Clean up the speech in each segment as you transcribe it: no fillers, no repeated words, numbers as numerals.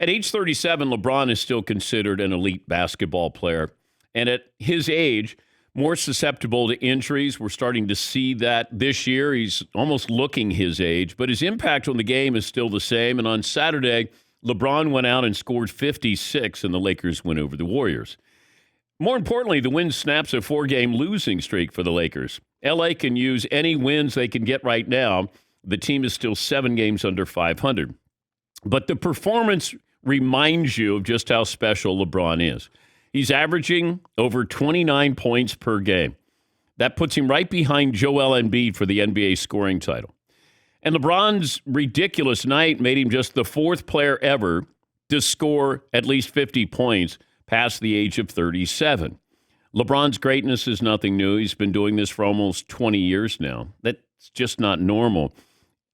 At age 37, LeBron is still considered an elite basketball player. And at his age, more susceptible to injuries. We're starting to see that this year. He's almost looking his age, but his impact on the game is still the same. And on Saturday, LeBron went out and scored 56, and the Lakers went over the Warriors. More importantly, the win snaps a 4-game losing streak for the Lakers. LA can use any wins they can get right now. The team is still 7 games under 500. But the performance reminds you of just how special LeBron is. He's averaging over 29 points per game. That puts him right behind Joel Embiid for the NBA scoring title. And LeBron's ridiculous night made him just the 4th player ever to score at least 50 points past the age of 37. LeBron's greatness is nothing new. He's been doing this for almost 20 years now. That's just not normal.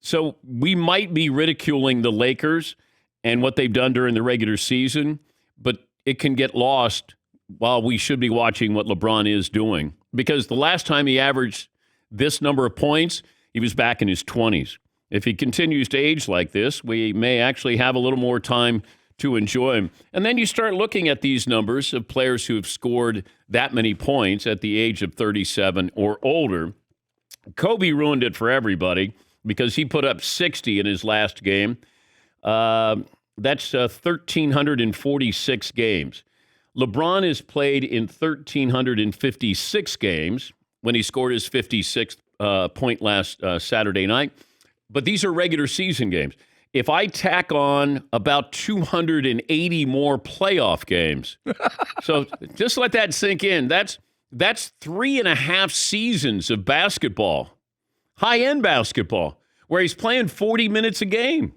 So we might be ridiculing the Lakers and what they've done during the regular season, but it can get lost while we should be watching what LeBron is doing. Because the last time he averaged this number of points, he was back in his 20s. If he continues to age like this, we may actually have a little more time to enjoy him. And then you start looking at these numbers of players who have scored that many points at the age of 37 or older. Kobe ruined it for everybody because he put up 60 in his last game. That's 1,346 games. LeBron has played in 1,356 games when he scored his 56th point last Saturday night. But these are regular season games. If I tack on about 280 more playoff games, so just let that sink in. That's 3.5 seasons of basketball, high-end basketball, where he's playing 40 minutes a game.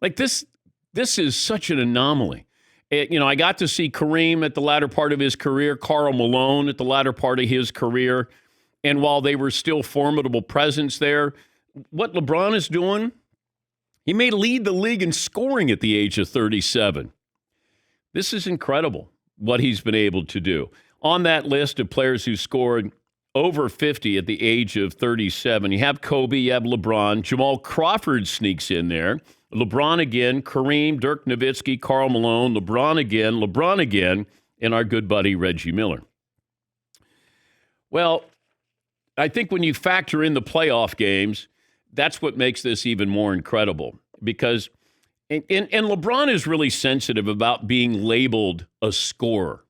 Like this is such an anomaly. I got to see Kareem at the latter part of his career, Karl Malone at the latter part of his career. And while they were still formidable presence there, what LeBron is doing, he may lead the league in scoring at the age of 37. This is incredible what he's been able to do. On that list of players who scored over 50 at the age of 37, you have Kobe, you have LeBron. Jamal Crawford sneaks in there. LeBron again, Kareem, Dirk Nowitzki, Karl Malone, LeBron again, and our good buddy Reggie Miller. Well, I think when you factor in the playoff games, that's what makes this even more incredible because and LeBron is really sensitive about being labeled a scorer.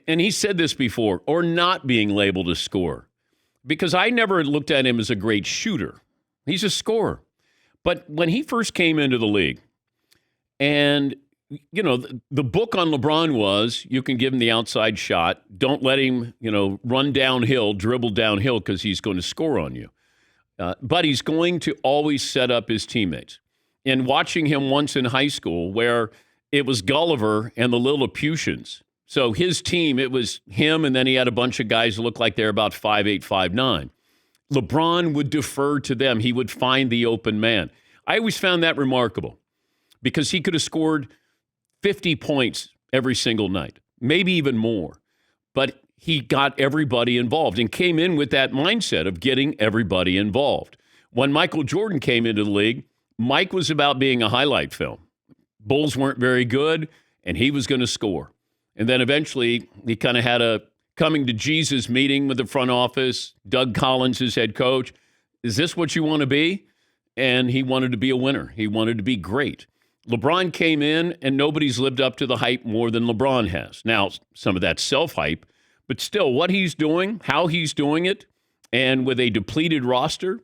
And he said this before, or not being labeled a scorer, because I never looked at him as a great shooter. He's a scorer. But when he first came into the league, and, the book on LeBron was you can give him the outside shot. Don't let him, run downhill, dribble downhill because he's going to score on you. But he's going to always set up his teammates. And watching him once in high school where it was Gulliver and the Lilliputians. So his team, it was him, and then he had a bunch of guys who looked like they're about 5'8", 5'9". LeBron would defer to them. He would find the open man. I always found that remarkable because he could have scored 50 points every single night, maybe even more. But he got everybody involved and came in with that mindset of getting everybody involved. When Michael Jordan came into the league, Mike was about being a highlight film. Bulls weren't very good, and he was going to score. And then eventually he kind of had a coming to Jesus meeting with the front office, Doug Collins, his head coach. Is this what you want to be? And he wanted to be a winner. He wanted to be great. LeBron came in, and nobody's lived up to the hype more than LeBron has. Now, some of that's self-hype, but still, what he's doing, how he's doing it, and with a depleted roster,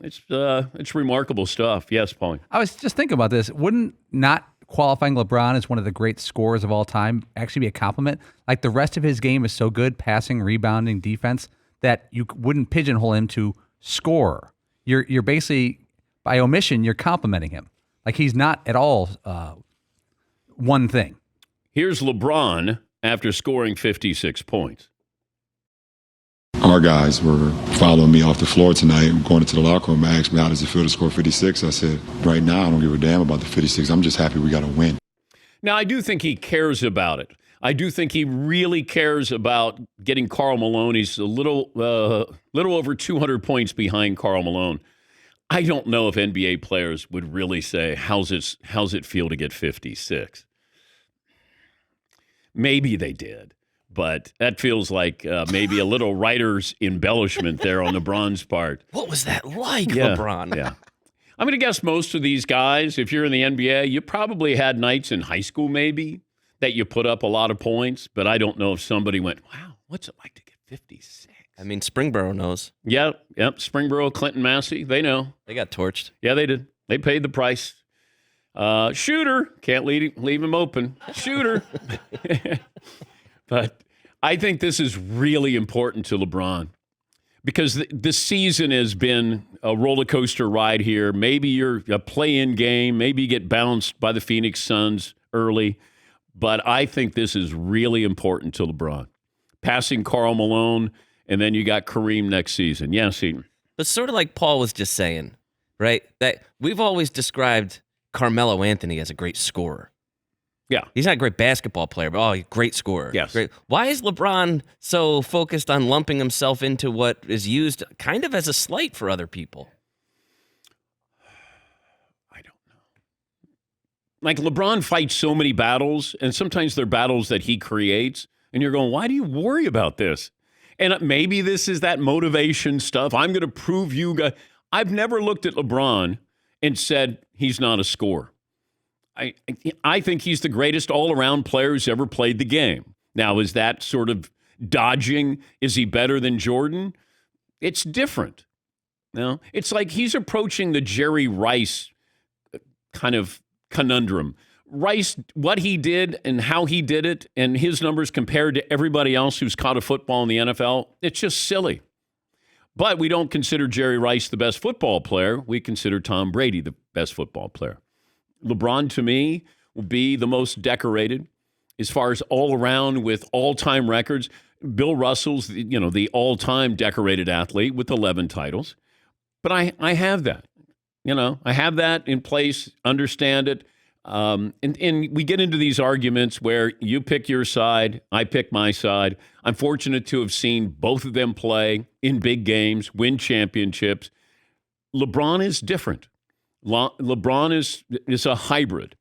it's remarkable stuff. Yes, Paulie. I was just thinking about this. Wouldn't not qualifying LeBron as one of the great scorers of all time actually be a compliment? Like the rest of his game is so good, passing, rebounding, defense, that you wouldn't pigeonhole him to scorer. You're basically, by omission, you're complimenting him. Like he's not at all one thing. Here's LeBron after scoring 56 points. Our guys were following me off the floor tonight, going into the locker room, asked me how does it feel to score 56. I said, right now I don't give a damn about the 56. I'm just happy we got a win. Now, I do think he cares about it. I do think he really cares about getting Karl Malone. He's a little over 200 points behind Karl Malone. I don't know if NBA players would really say, how's it feel to get 56? Maybe they did, but that feels like maybe a little writer's embellishment there on LeBron's part. What was that like, Yeah, LeBron? yeah. I'm going to guess most of these guys, if you're in the NBA, you probably had nights in high school maybe that you put up a lot of points, but I don't know if somebody went, wow, what's it like to get 56? I mean, Springboro knows. Yep. Springboro, Clinton, Massey, they know. They got torched. Yeah, they did. They paid the price. Shooter, can't leave him open. Shooter. But I think this is really important to LeBron because the season has been a roller coaster ride here. Maybe you're a play-in game. Maybe you get bounced by the Phoenix Suns early. But I think this is really important to LeBron. Passing Karl Malone, and then you got Kareem next season. Yes, Eaton. But sort of like Paul was just saying, right? That we've always described Carmelo Anthony as a great scorer. Yeah. He's not a great basketball player, but he's a great scorer. Yes. Great. Why is LeBron so focused on lumping himself into what is used kind of as a slight for other people? I don't know. Like LeBron fights so many battles, and sometimes they're battles that he creates, and you're going, why do you worry about this? And maybe this is that motivation stuff. I'm going to prove you guys. I've never looked at LeBron and said he's not a scorer. I think he's the greatest all-around player who's ever played the game. Now, is that sort of dodging? Is he better than Jordan? It's different. No, it's like he's approaching the Jerry Rice kind of conundrum. Rice, what he did and how he did it and his numbers compared to everybody else who's caught a football in the NFL, it's just silly. But we don't consider Jerry Rice the best football player. We consider Tom Brady the best football player. LeBron, to me, will be the most decorated as far as all around with all-time records. Bill Russell's, the all-time decorated athlete with 11 titles. But I have that. I have that in place, understand it. And we get into these arguments where you pick your side, I pick my side. I'm fortunate to have seen both of them play in big games, win championships. LeBron is different. LeBron is a hybrid,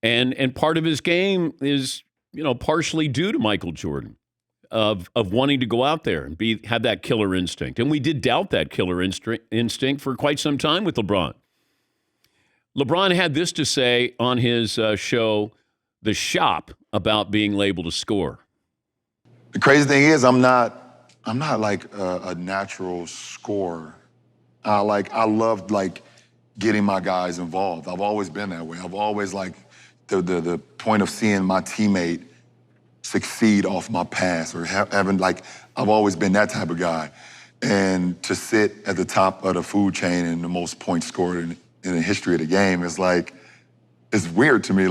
and part of his game is partially due to Michael Jordan of wanting to go out there and have that killer instinct, and we did doubt that killer instinct for quite some time with LeBron. LeBron had this to say on his show, The Shop, about being labeled a scorer. The crazy thing is, I'm not like a natural scorer. I loved getting my guys involved. I've always been that way. I've always the point of seeing my teammate succeed off my pass or having I've always been that type of guy. And to sit at the top of the food chain and the most points scored in the history of the game is it's weird to me.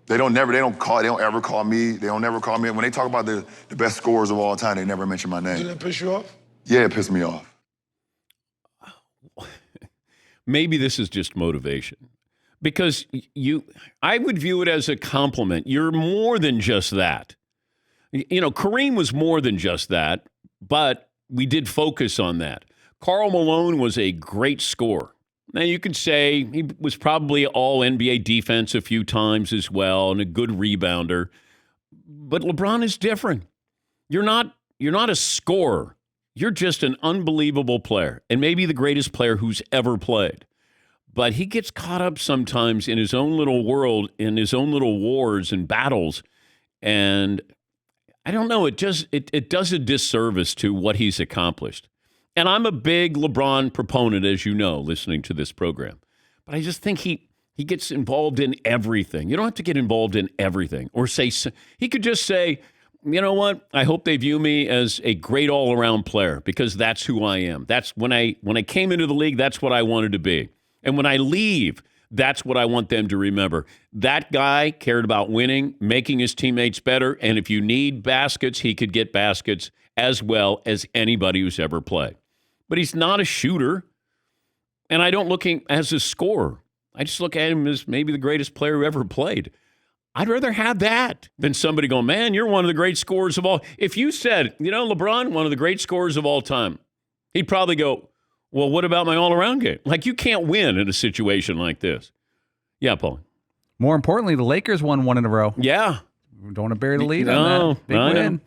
They don't ever call me. When they talk about the best scorers of all time, they never mention my name. Did that piss you off? Yeah, it pissed me off. Maybe this is just motivation because I would view it as a compliment. You're more than just that. Kareem was more than just that, but we did focus on that. Karl Malone was a great scorer. Now, you could say he was probably all NBA defense a few times as well and a good rebounder. But LeBron is different. You're not a scorer. You're just an unbelievable player and maybe the greatest player who's ever played. But he gets caught up sometimes in his own little world, in his own little wars and battles. And I don't know, it does a disservice to what he's accomplished. And I'm a big LeBron proponent, as you know, listening to this program. But I just think he gets involved in everything. You don't have to get involved in everything. Or he could just say, you know what? I hope they view me as a great all-around player because that's who I am. That's when I came into the league, that's what I wanted to be. And when I leave, that's what I want them to remember. That guy cared about winning, making his teammates better, and if you need baskets, he could get baskets as well as anybody who's ever played. But he's not a shooter, and I don't look at him as a scorer. I just look at him as maybe the greatest player who ever played. I'd rather have that than somebody going, man, you're one of the great scorers of all. If you said, LeBron, one of the great scorers of all time, he'd probably go, Well, what about my all-around game? Like, you can't win in a situation like this. Yeah, Paul. More importantly, the Lakers won one in a row. Yeah. Don't want to bury the lead No, on that. Big I know. win.